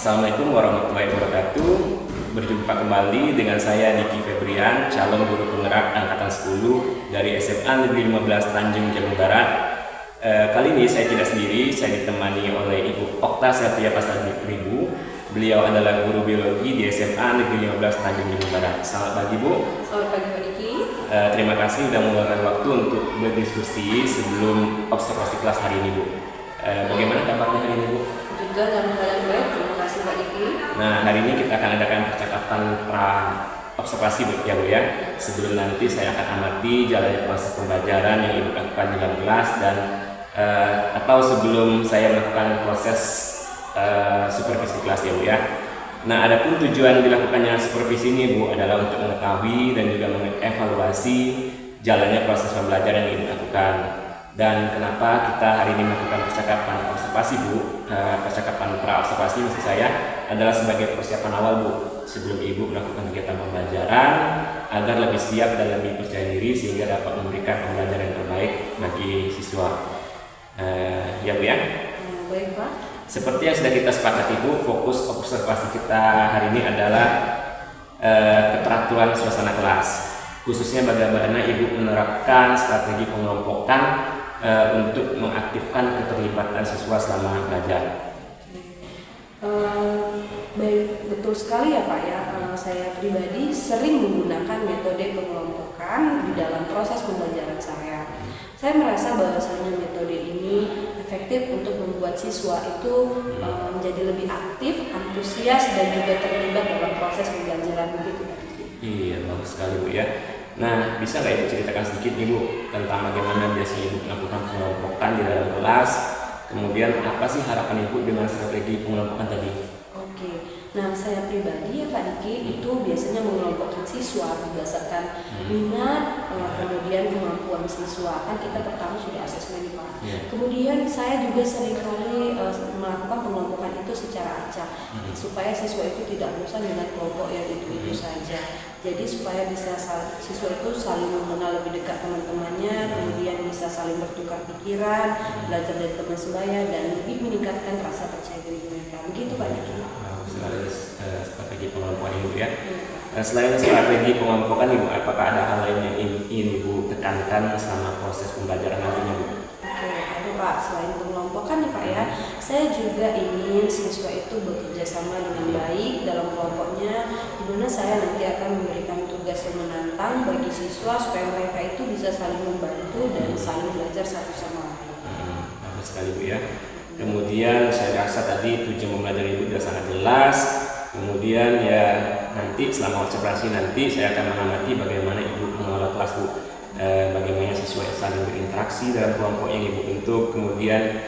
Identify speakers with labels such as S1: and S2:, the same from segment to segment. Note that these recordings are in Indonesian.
S1: Assalamualaikum warahmatullahi wabarakatuh. Berjumpa kembali dengan saya Diki Febrian, calon guru penggerak angkatan 10 dari SMA Negeri 15 Tanjung Jabung Barat. Kali ini saya tidak sendiri, saya ditemani oleh Ibu Okta Septia Pasaribu. Beliau adalah guru biologi di SMA Negeri 15 Tanjung Jabung Barat. Selamat pagi Bu.
S2: Selamat pagi Pak Diki.
S1: Terima kasih sudah meluangkan waktu untuk berdiskusi sebelum observasi kelas hari ini Bu. Bagaimana kabarnya hari ini Bu?
S2: Juga dalam keadaan baik, terima kasih Pak Diki.
S1: Nah, hari ini kita akan adakan percakapan pra observasi Bu ya. Sebelum nanti saya akan amati jalannya proses pembelajaran yang Ibu lakukan di dalam kelas dan atau sebelum saya melakukan proses supervisi kelas ya Bu ya. Nah, adapun tujuan dilakukannya supervisi ini Bu adalah untuk mengetahui dan juga mengevaluasi jalannya proses pembelajaran yang Ibu lakukan. Dan kenapa kita hari ini melakukan percakapan observasi Bu, percakapan pra-observasi maksud saya adalah sebagai persiapan awal Bu sebelum Ibu melakukan kegiatan pembelajaran agar lebih siap dan lebih percaya diri sehingga dapat memberikan pembelajaran yang terbaik bagi siswa. Ya Bu ya?
S2: Baik Pak.
S1: Seperti yang sudah kita sepakati Bu, fokus observasi kita hari ini adalah keteraturan suasana kelas, khususnya bagaimana Ibu menerapkan strategi pengelompokan untuk mengaktifkan keterlibatan siswa selama belajar.
S2: Baik, betul sekali ya Pak ya. Saya pribadi sering menggunakan metode pengelompokan di dalam proses pembelajaran saya. Saya merasa bahwasanya metode ini efektif untuk membuat siswa itu menjadi lebih aktif, antusias dan juga terlibat dalam proses pembelajaran begitu Pak.
S1: Iya, bagus sekali Bu ya. Nah, bisa nggak Ibu ceritakan sedikit nih Bu tentang bagaimana biasanya Ibu melakukan pengelompokan di dalam kelas? Kemudian apa sih harapan Ibu dengan strategi pengelompokan tadi?
S2: Oke, nah saya pribadi ya Pak Diki itu biasanya mengelompokkan siswa berdasarkan minat, kemudian kemampuan siswa. Kan kita pertama sudah asesmen Pak. Kemudian saya juga seringkali melakukan pengelompokan itu secara acak supaya siswa itu tidak bosan dengan kelompok yang itu saja. Jadi supaya bisa siswa itu saling mengenal lebih dekat teman-temannya, kemudian bisa saling bertukar pikiran, belajar dari teman sebaya dan lebih meningkatkan rasa percaya diri mereka. Begitu Pak Diki.
S1: Strategi pengelompokan Ibu ya. Selain strategi pengelompokan Ibu, apakah ada hal lain yang ingin Ibu tekankan selama proses pembelajaran nantinya Bu?
S2: Oke, ada Pak. Selain pengelompokan nih Pak ya, saya juga ingin siswa itu bekerja sama dengan baik dalam kelompoknya, di mana saya nanti akan memberikan tugas yang menantang bagi siswa supaya mereka itu bisa saling membantu dan saling belajar satu sama lain.
S1: Bagus sekali Bu ya. Kemudian saya rasa tadi tujuan mempelajari Ibu sudah sangat jelas. Kemudian ya nanti selama observasi nanti saya akan mengamati bagaimana Ibu mengelola kelas Bu. Bagaimana siswa saling berinteraksi dalam kelompok yang Ibu bentuk. Kemudian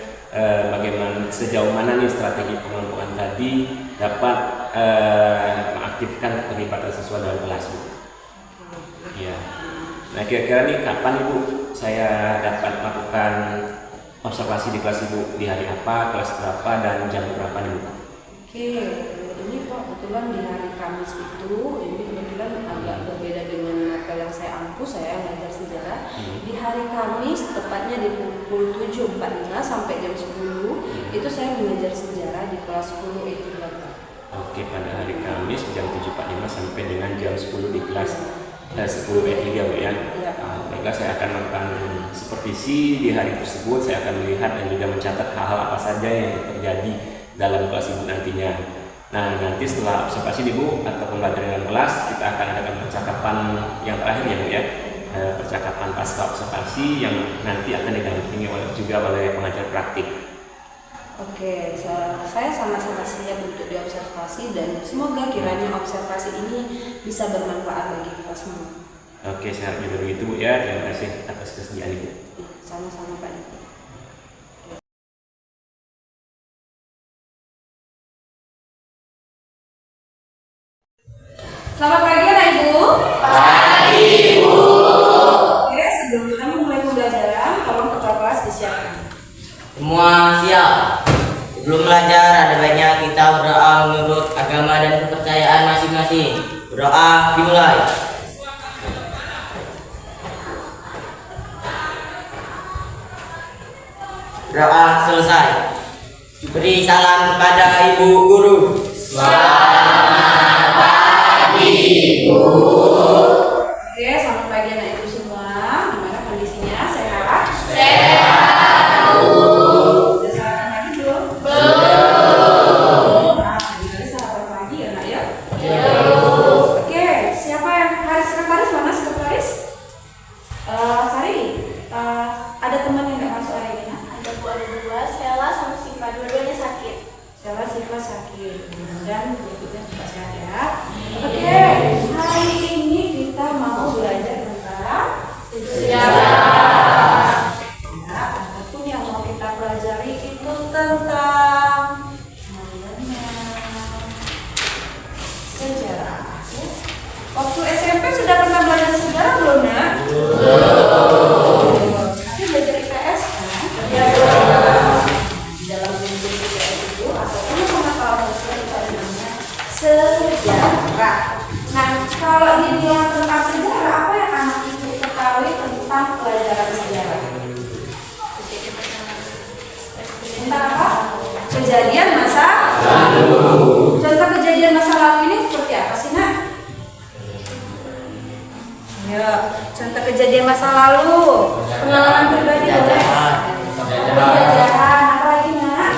S1: bagaimana sejauh mana nih strategi pengelompokan tadi dapat mengaktifkan keterlibatan siswa dalam kelas Bu. Ya. Nah kira-kira nih kapan Ibu saya dapat melakukan observasi di kelas Ibu, di hari apa, kelas berapa, dan jam berapa nih Bu?
S2: Oke, ini Pak kebetulan di hari Kamis itu, ini kebetulan agak berbeda dengan materi yang saya ampu, saya mengajar sejarah. Di hari Kamis, tepatnya di pukul 7.45 sampai jam 10, itu saya mengajar sejarah di kelas 10 itu Pak.
S1: Oke, pada hari Kamis jam 7.45 sampai dengan jam 10 di kelas 10 E3 Bu ya. Baiklah, saya akan melakukan supervisi di hari tersebut. Saya akan melihat dan juga mencatat hal-hal apa saja yang terjadi dalam kelas Ibu nantinya. Nah, nanti setelah observasi Ibu atau pembelajaran dalam kelas, kita akan adakan percakapan yang terakhir ya Bu ya. Percakapan pasca observasi yang nanti akan didampingi juga oleh pengajar praktik.
S2: Oke, saya sangat-sangat siap untuk diobservasi dan semoga kiranya observasi ini bisa bermanfaat bagi kita semua.
S1: Oke, saya harap juga begitu Bu ya. Terima kasih atas kesediaan Ibu.
S2: Sama-sama Pak Diki. Selamat pagi anak Ibu.
S3: Pagi Ibu.
S2: Oke, sebelum kita memulai pembelajaran, tolong ketua kelas disiapkan.
S3: Semua siap. Sebelum belajar ada baiknya kita berdoa menurut agama dan kepercayaan masing-masing. Berdoa dimulai. Doa selesai. Beri salam kepada Ibu Guru.
S2: kan? Berikutnya coba sehat ya. Oke, hari ini kita mau belajar tentang sejarah. Ya, apapun yang mau kita pelajari itu tentang sejarah. Waktu SMP sudah pernah belajar sejarah belum, Nak? Belum. Tapi belajar IPS kan? Ya. Di dalam buku IPS itu atau sama kalau itu ada namanya sejarah. Nah, kalau dibilang tentang sejarah, apa yang anak ibu ketahui tentang pelajaran sejarah? Tentang apa? Kejadian masa lalu. Contoh kejadian masa lalu ini seperti apa sih, Nak? Ya, contoh kejadian masa lalu. Pengalaman pribadi boleh. Penjajahan, apa lagi, Nak?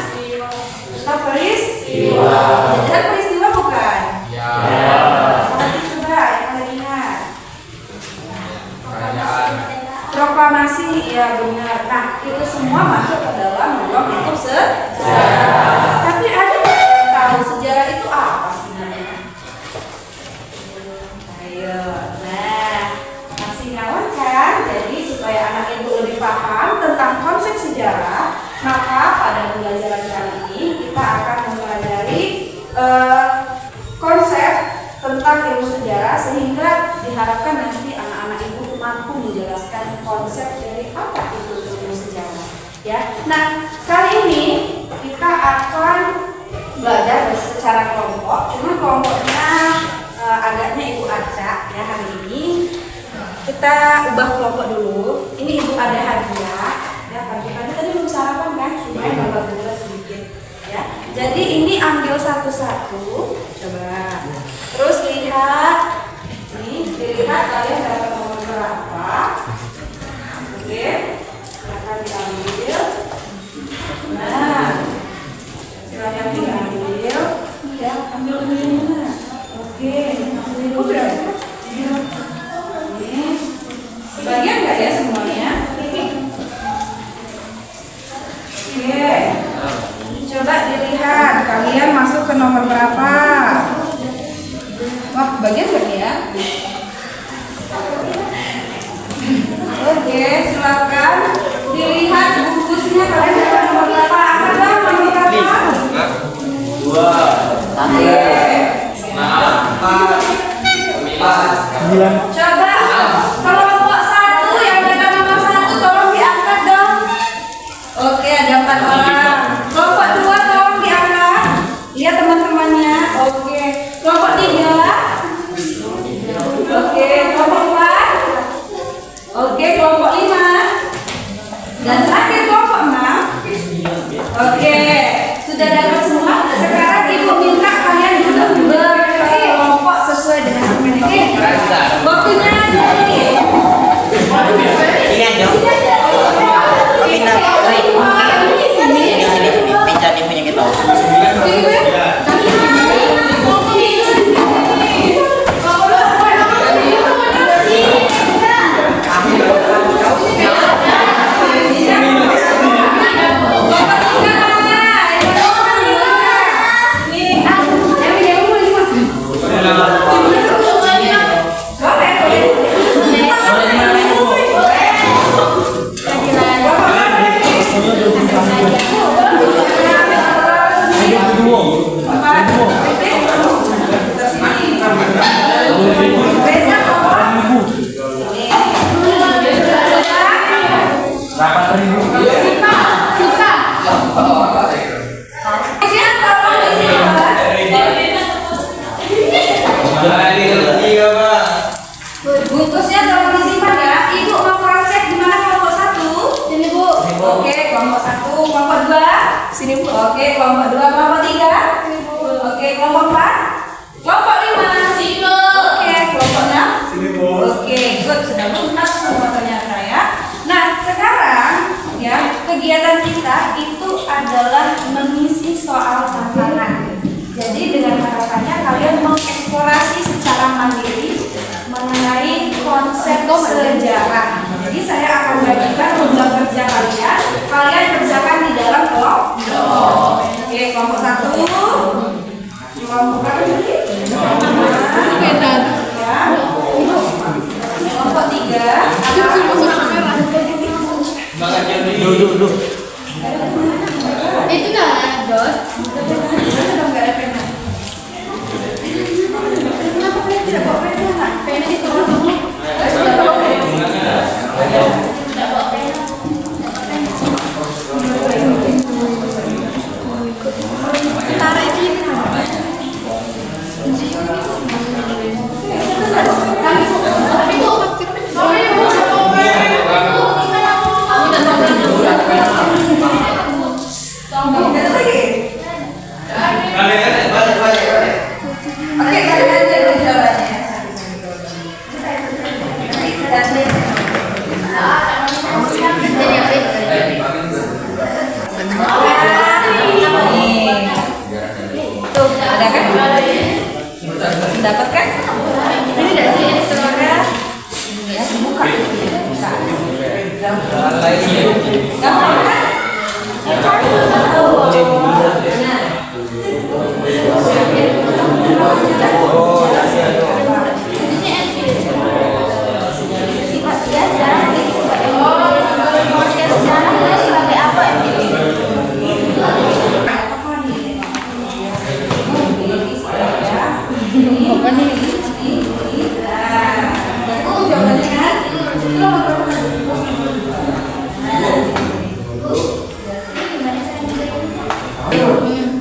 S2: Peristiwa. Jajahan peristiwa bukan? Ya. Nanti coba yang kalian ingat. Proklamasi, ya benar. Nah, itu semua masuk ke dalam ruang lingkup sejarah. Tapi ada nggak yang tahu sejarah itu apa sebenarnya? Ayo, nah, masih ngawal kan? Jadi supaya anak ibu lebih paham tentang konsep sejarah, maka pada pembelajaran kali ini kita akan mempelajari konsep tentang ilmu sejarah sehingga diharapkan nanti anak-anak ibu mampu menjelaskan konsep dari apa itu ilmu sejarah. Ya, nah kali ini kita akan belajar secara kelompok. Cuma kelompoknya agaknya Ibu acak ya hari ini. Kita ubah kelompok dulu. Ini Ibu ada hadiah. Ya, pagi-pagi tadi belum sarapan kan? Lumayan nambah gula sedikit. Ya, jadi ini ambil satu-satu. Coba. Terus lihat. Nih, dilihat kalian dapat nomor berapa. Oke. Silakan diambil. Nah, silakan diambil. Ya, ambil ini. Oke. Ambil berapa? Ini. Sebagian nggak ya semuanya? Oke. Coba dilihat kalian masuk ke nomor berapa? Wah, bagian nggak ya? Oke, silakan dilihat bungkusnya kalian dapat nomor berapa? Angkat dong nomor berapa?
S3: 2,
S2: 1, coba kelompok 1 yang dapat nomor 1 tolong diangkat dong. Oke, ada 4 orang. Kelompok 2 tolong diangkat. Lihat teman-temannya. Oke, kelompok 3. Oke, kelompok 4. Oke, kelompok 5. Dan terakhir kelompok 6. Oke, sudah dapat semua. Sekarang Ibu minta kalian duduk berkelompok sesuai dengan ini. Waktunya dari
S3: Ini aja. Pindah. Sini. Pindah dia punya kita.
S2: bungkusnya tolong disimpan ya. Ibu mau cross check di mana kelompok 1? Sini Bu. Oke, kelompok 1, kelompok 2. Sini Bu. Oke, kelompok 2, kelompok 3. Sini Bu. Oke, kelompok 4. Kelompok 5. Sini Bu. Oke, kelompok 6. Sini Bu. Oke, good. Sudah tuntas semua ternyata ya. Nah, sekarang ya, kegiatan kita itu adalah mengisi soal tantangan. Jadi dengan harapannya kalian mengeksplorasi secara mandiri mengenai konsep sejarah. Jadi saya akan bagikan tugas kerja kalian. Kalian kerjakan di dalam kelompok. Oke, kelompok 1, kelompok 2, Kelompok 3.
S4: Itu dah dot. Kenapa kalian tidak bawa pena? Pena di tolong. Tarik ini.
S2: Oke, kalian aja dulu jawabannya. Tuh, ada kan? Dapat kan? Ini dari sini saudara. Ya, buka. Buka. Gampang kan? Sifat biasa, sifat sejarah sebagai apa ini? Apa nih? Jawabannya kan?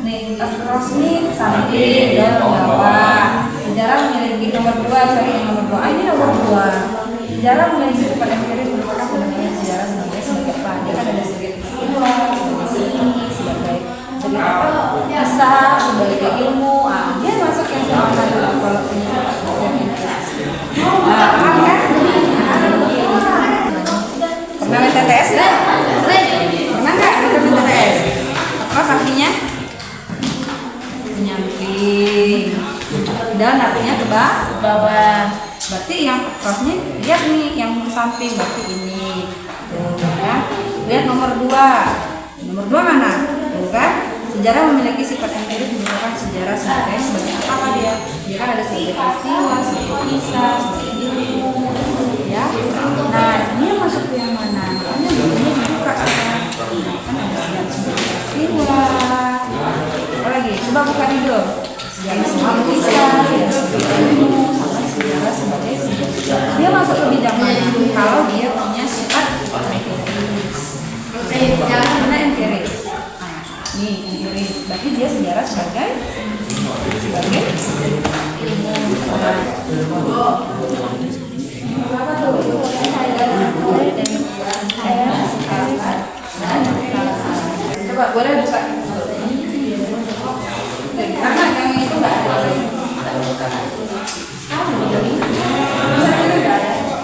S2: Nih, Rosmi samping dan bawah. Sejarah memiliki nomor 2, cari yang nomor 2. Ini nomor 2. Sejarah memiliki sifat empiris merupakan fenomena sejarah sebagai apa? Dia kan ada sebagai peristiwa, sebagai apa? Kisah, sebagai ilmu. Dia masuk yang sama dalam kalau penyebab empiris. Paham kan? Pernah main TTS nggak? Pernah nggak main TTS? Apa artinya? Menyamping. Dan artinya ke bawah. Berarti yang crossnya lihat nih yang ke samping, berarti ini. Tuh, ya. Lihat nomor 2. Nomor 2 mana? Tuh kan? Sejarah memiliki sifat empiris merupakan sejarah sebagai apa dia? Dia kan ada sebagai peristiwa, sebagai kisah, sebagai ilmu, ya. Nah, dia masuk ke yang mana? Makanya ini dibuka sekarang. Kan ada sebagai peristiwa. Apa lagi? Coba buka nih dulu. Sejarah sebagai kisah, sejarah sebagai ilmu, sama sejarah sebagai sejarah. Dia masuk ke bidang mana? Kalau dia punya sifat empiris. Karena empiris. Nih, empiris. Berarti dia sejarah sebagai ilmu. Berapa tuh? Coba boleh buka. Karena yang itu nggak ada.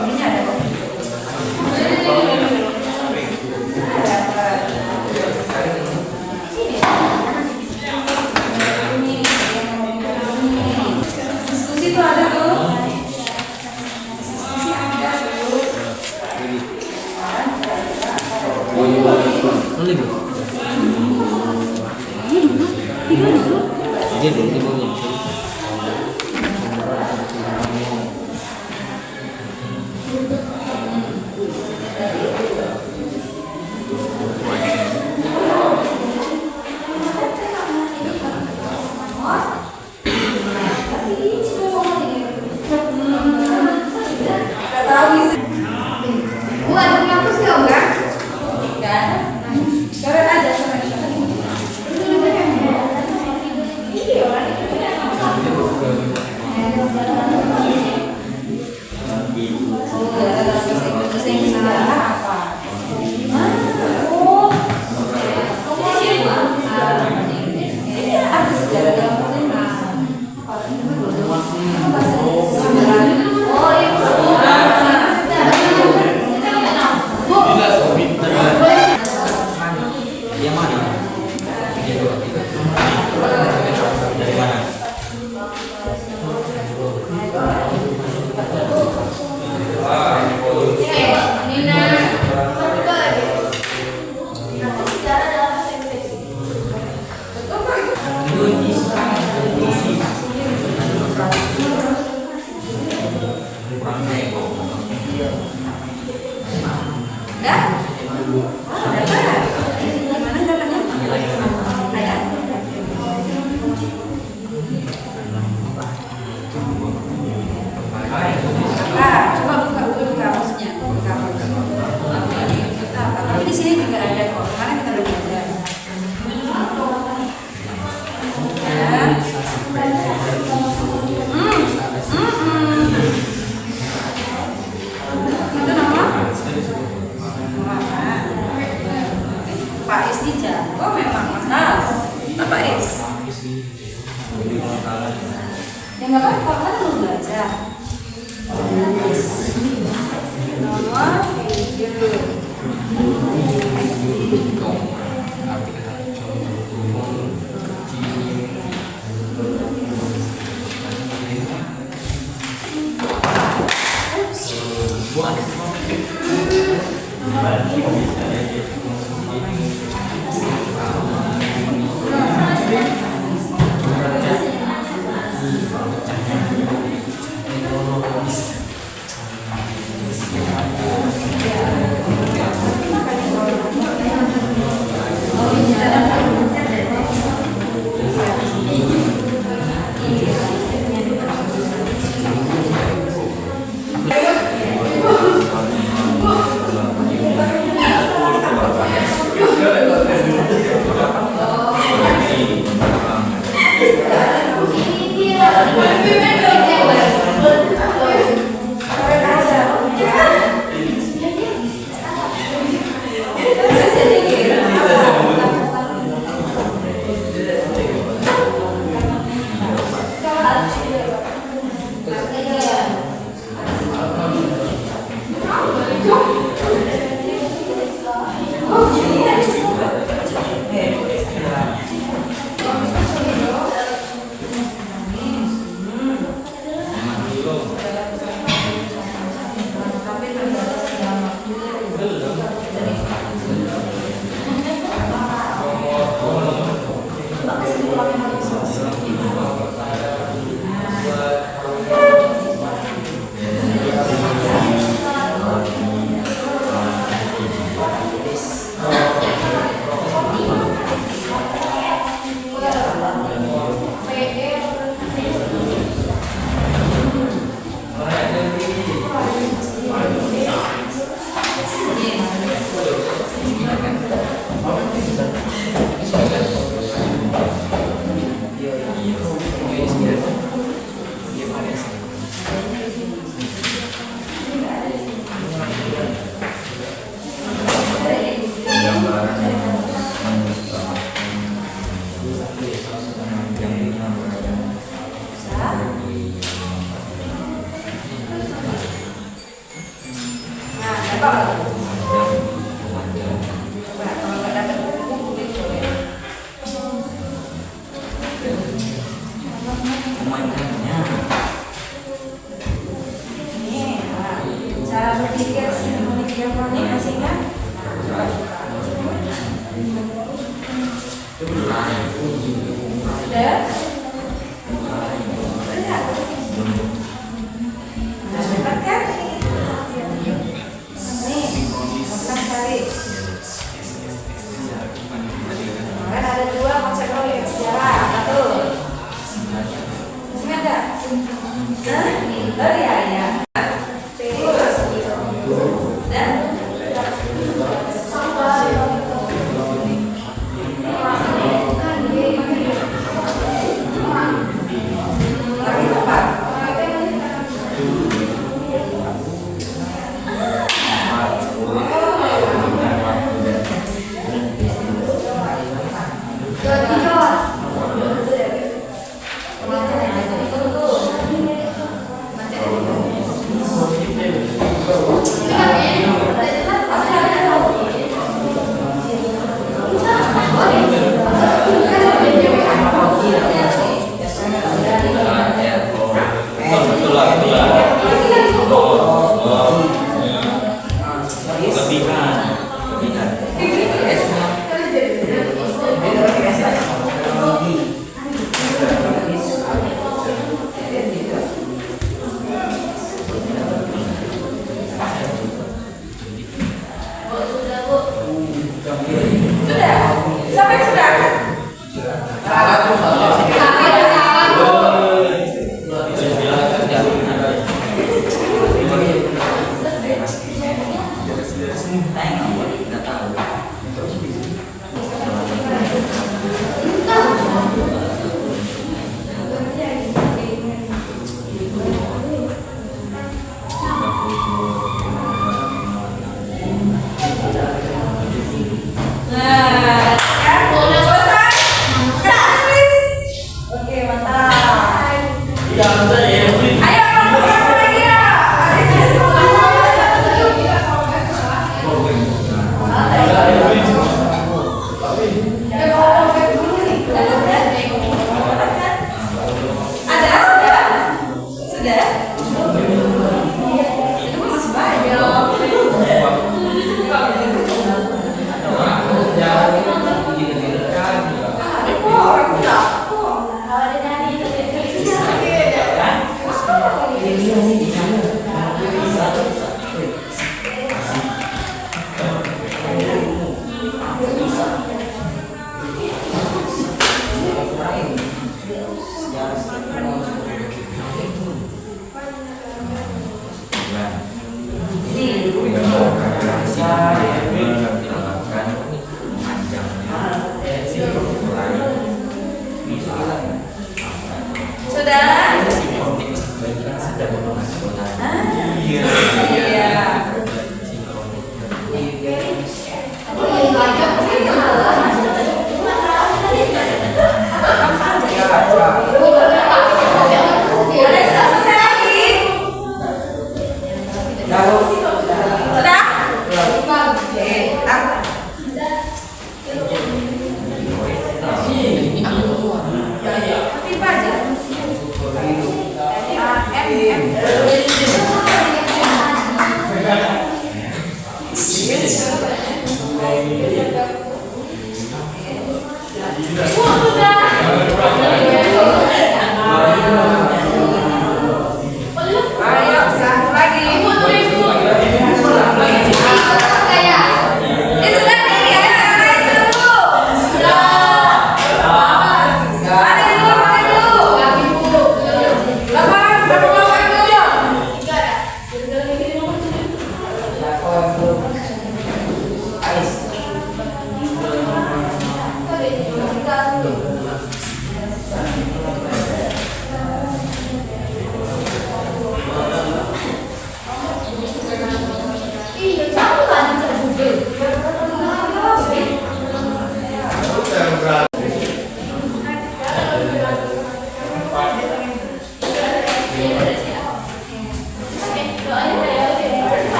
S2: Ini ada kok. Diskusi tuh ada tuh. Diskusi ada tuh.
S4: Nina.
S2: Ya nggak apa-apa, kan belum belajar. Nomor 7. Cara berpikir simultaneonik masih ingat? Sudah? Benar. Sudah dapat kan? Nih, lepas cari. Kan ada 2 konsep logika sejarah. Satu. Masih ada? Hah? Oh iya, iya.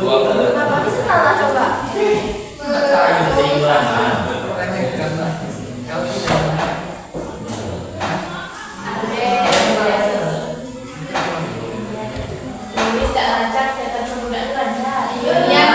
S4: Apa sih salah coba? Bisa lancar, cetak semudah lancar. Iya.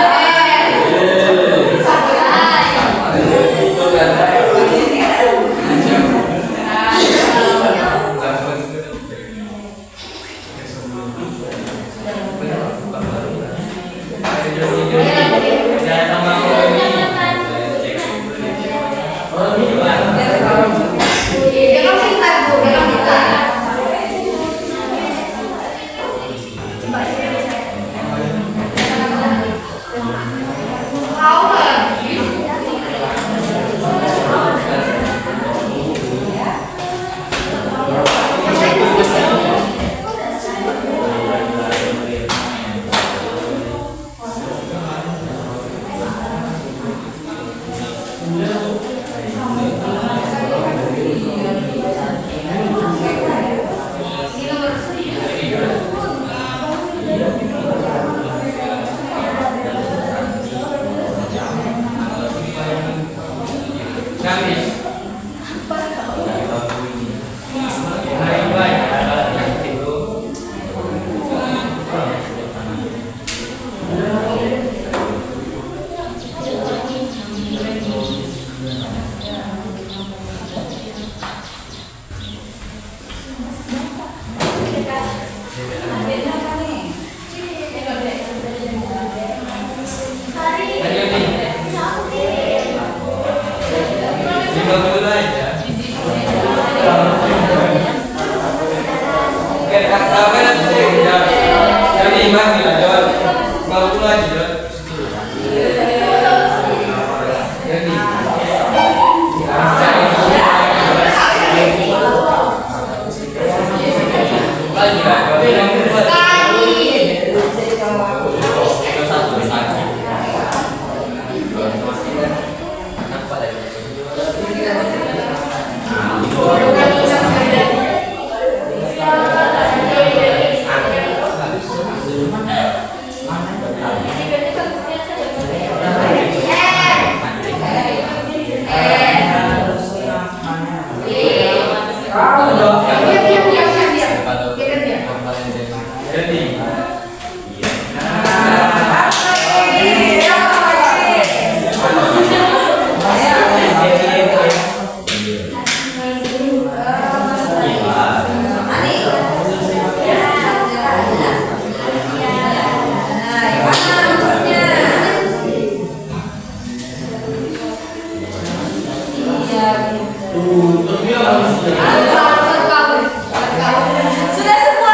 S5: Sudah semua?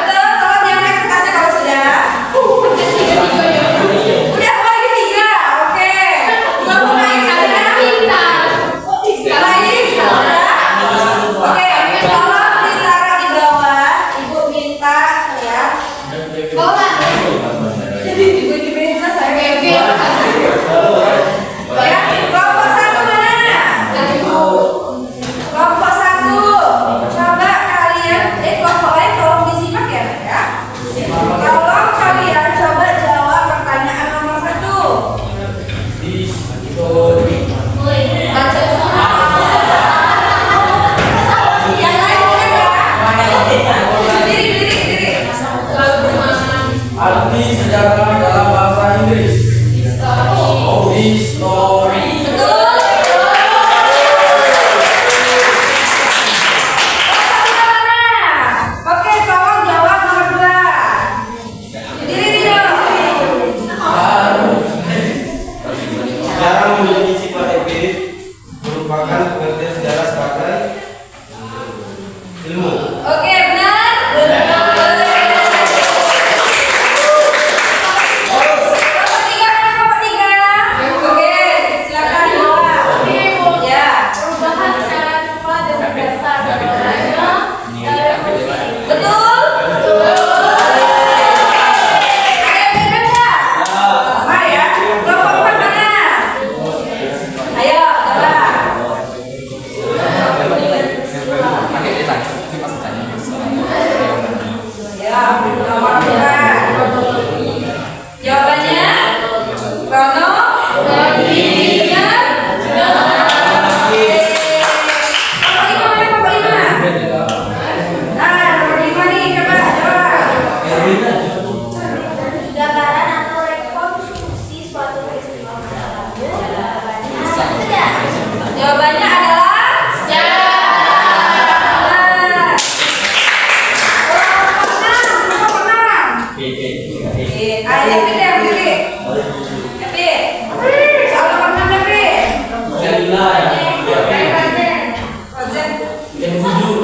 S5: Betul, tolong diangkat kertasnya kalau sudah. Udah lagi 3, oke. Bapak main sana. Lagi sudah. Oke, tolong ditaruh di bawah. Ibu minta ya. Jadi di meja saya. Ya, kelompok 1 mana? Kelompok 1. Coba kalian, kelompok lain tolong disimak ya, Nak, ya. Tolong kalian coba jawab pertanyaan nomor 1. Baca semua. Yang lain boleh ya? Diri.
S6: Arti sejarah dalam bahasa Inggris. History.
S5: Betul. Oke, tolong jawab nomor 2. Diri dong.
S6: Sejarah memiliki sifat empiris, merupakan pengertian sejarah sebagai ilmu.
S5: Oke, benar. Kelompok 3. Oke, Ayo Epi deh, Epi. Epi. Soal nomor 6 Epi. Rozen.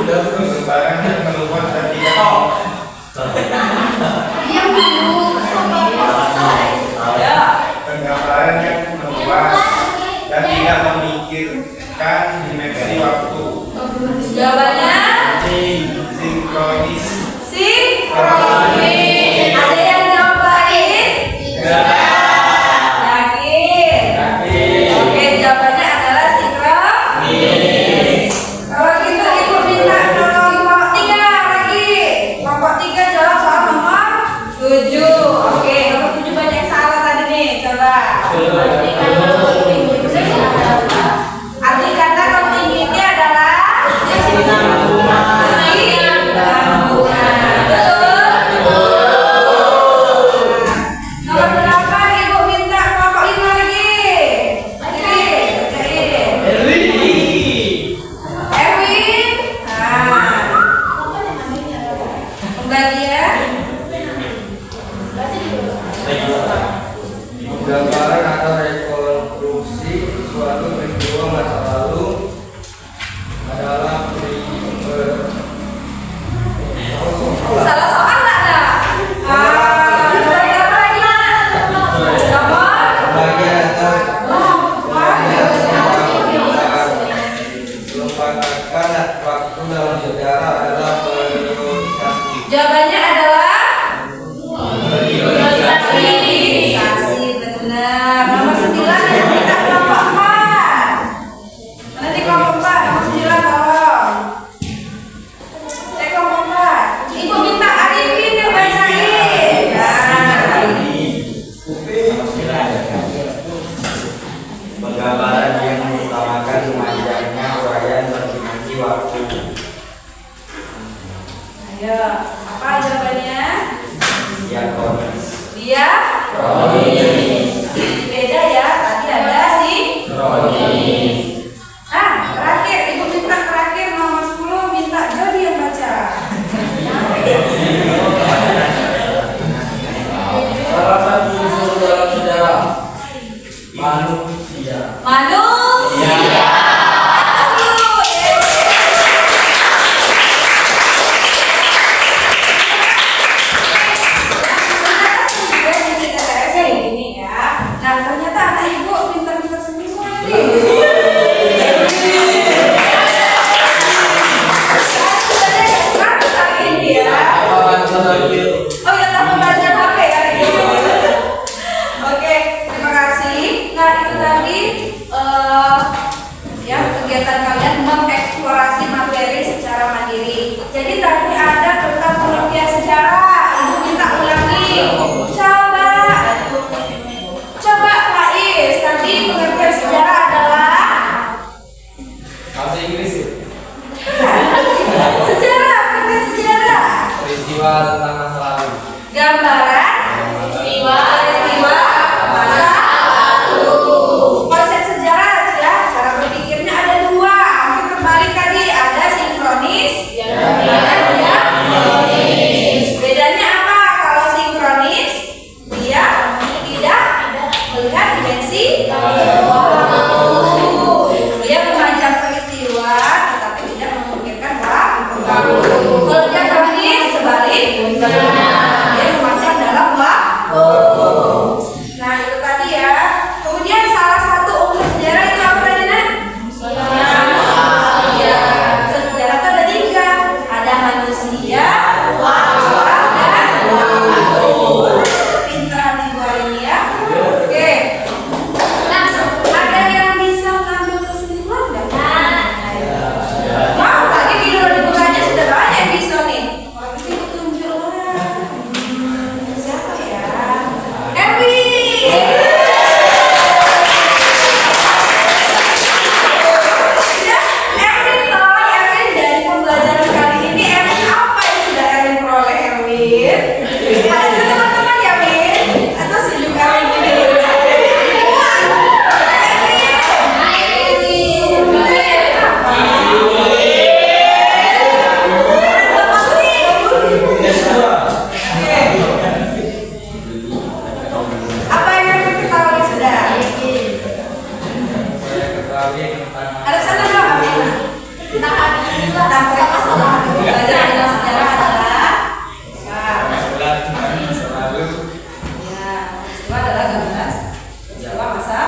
S6: Perkembangan yang meluas dan tidak
S4: Diam dulu.
S5: Ya.
S6: penggambaran yang meluas dan tidak memikirkan dimensi waktu.
S5: Jawabannya
S6: Sinkronis.
S5: sinkronis. Ada yang jawab lain? Yakin? Oke, jawabannya adalah sinkronis. Kalau gitu Ibu minta tolong kelompok 3 lagi. Kelompok 3 jawab soal nomor 7. Oke, nomor 7 banyak yang salah tadi nih. Coba. Arti kata continuity adalah kesinambungan. Nomor berapa Ibu minta kelompok 5 lagi? Erwin. Pembagian.
S6: Gambaran atau rekonstruksi suatu peristiwa masa lalu adalah
S5: Salah soal nggak ada? Nomor berapa lagi? Nomor
S6: bagian atau melupakan waktu dalam sejarah adalah periodisasi.
S5: jawabannya adalah periodisasi. Benar. Nomor 9 yang minta kelompok 4. Mana di kelompok 4? Nomor 9 tolong. Kelompok 4. Ibu minta Arifin yang bacain.
S6: Penggambaran yang mengutamakan memanjangnya uraian berdimensi waktu.
S5: Ayo, apa jawabannya?
S6: Diakronis.
S5: Dia beda ya. Tadi ada sinkronis. Terakhir Ibu minta terakhir nomor 10 minta Jody yang baca.
S6: Salah satu unsur dalam sejarah manusia.
S5: Manusia. Nah, ternyata anak Ibu pintar-pintar semua nih. Oh ya, tambah belajar HP hari ini. Oke, terima kasih. Nah, itu tadi ya kegiatan kalian mengeksplorasi materi secara mandiri. Jadi tadi ada tentang pengertian sejarah. Ibu minta ulangi. Coba Faiz, tadi pengertian sejarah adalah
S6: Bahasa Inggris ya?
S5: sejarah, pengertian sejarah.
S6: Peristiwa tentang masa lalu.
S5: Gambaran peristiwa masa lalu. Konsep sejarah ya, cara berpikirnya ada 2. Mungkin kembali tadi ada sinkronis dan diakronis. Bedanya apa? Kalau sinkronis dia tidak melihat dimensi waktu. Dia memanjang peristiwa tetapi tidak memikirkan waktu. Kalau diakronis sebaliknya. Dia memandang dalam waktu. Nah, itu tadi ya. Kemudian salah satu unsur sejarah itu apa tadi, Nak? Manusia. Sejarah itu ada 3. Ada manusia, alam, dan waktu. Pinteran Ibu hari ini ya. Oke. Nah, Belajar tentang sejarah adalah ya, peristiwa adalah gambaran peristiwa masa.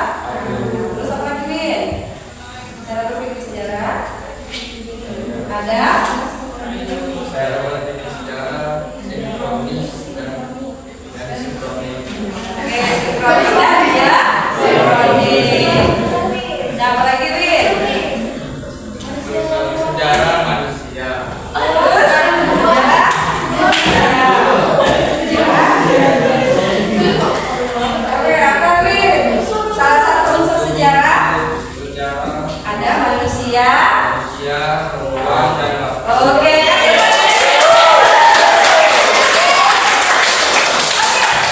S5: Terus apa lagi, Win? Cara berpikir sejarah ada
S6: Saya dapat sejarah sinkronis dan sinkronis.
S5: oke, sinkronis dan ya sinkronis. Nah, apa lagi, Win?
S6: Sejarah manusia.
S5: Terus sejarah oke, apa, Win? Salah satu unsur sejarah
S6: Sejarah
S5: ada manusia.
S6: manusia, ruang dan waktu.
S5: Oke,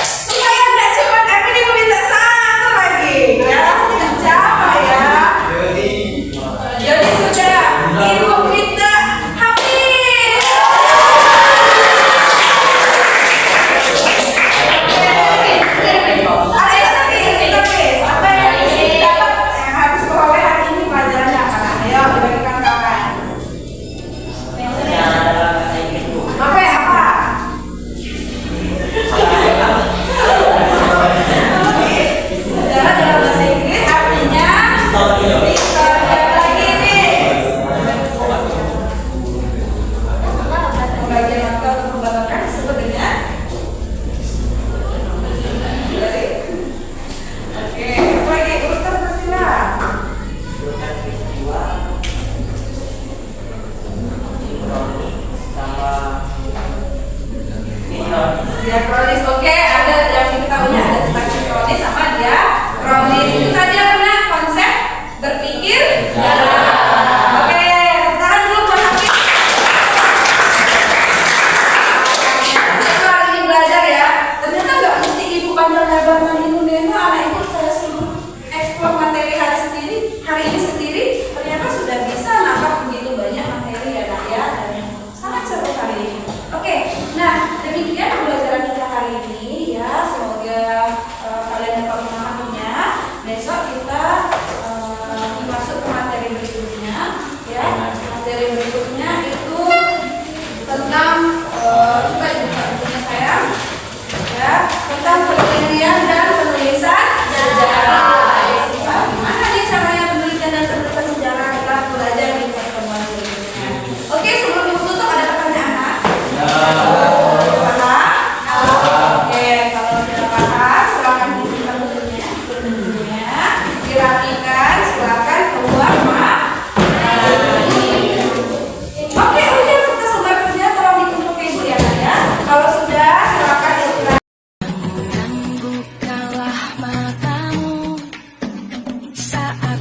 S5: supaya tidak cuma ini meminta satu lagi, ya tidak sama ya. Jadi sudah ibu minta habis. Apa yang dapat yang habis peroleh hari ini pelajarannya apa? Ayo berikan kawan.
S3: Sejarah adalah bahasa Inggris, Bu.
S5: Oke, apa? Sejarah dalam bahasa Inggris artinya historia lagi nih. Pembagian waktu atau pembatakan disebut dengan oke, apa lagi? Urutan peristiwa.
S3: Urutan peristiwa, sinkronis, sama sinkronis.
S5: Diakronis, oke, ada yang kita punya ada tentang sinkronis sama diakronis. Itu tadi apa nak? Konsep berpikir jalan. Oke, tangan dulu buat Hafiz. Kita hari ini belajar ya. Ternyata nggak mesti ibu panjang lebar main Neno, anak ibu saya suruh eksplor materi hari ini sendiri. Ternyata sudah bisa nangkap begitu banyak materi ya nak ya. Dan sangat seru hari ini. Oke, nah demikian pembelajaran kita hari ini ya. Semoga kalian dapat memahaminya. Besok kita masuk ke materi berikutnya ya. Materi berikutnya itu tentang coba dibuka bukunya saya ya, tentang penelitian dan penulisan sejarah. Gimana nih caranya penelitian dan penulisan sejarah? Kita belajar di pertemuan berikutnya. Oke, sebelum ibu tutup ada pertanyaan nak? Paham? Oke, kalau sudah paham silakan dibuka bukunya, dirapikan, silakan keluar Oke, udah kita sumber kerja tolong ditumpuk ke ibu ya Kak ya. Kalau sudah silakan istirahat.
S7: Bukalah matamu saat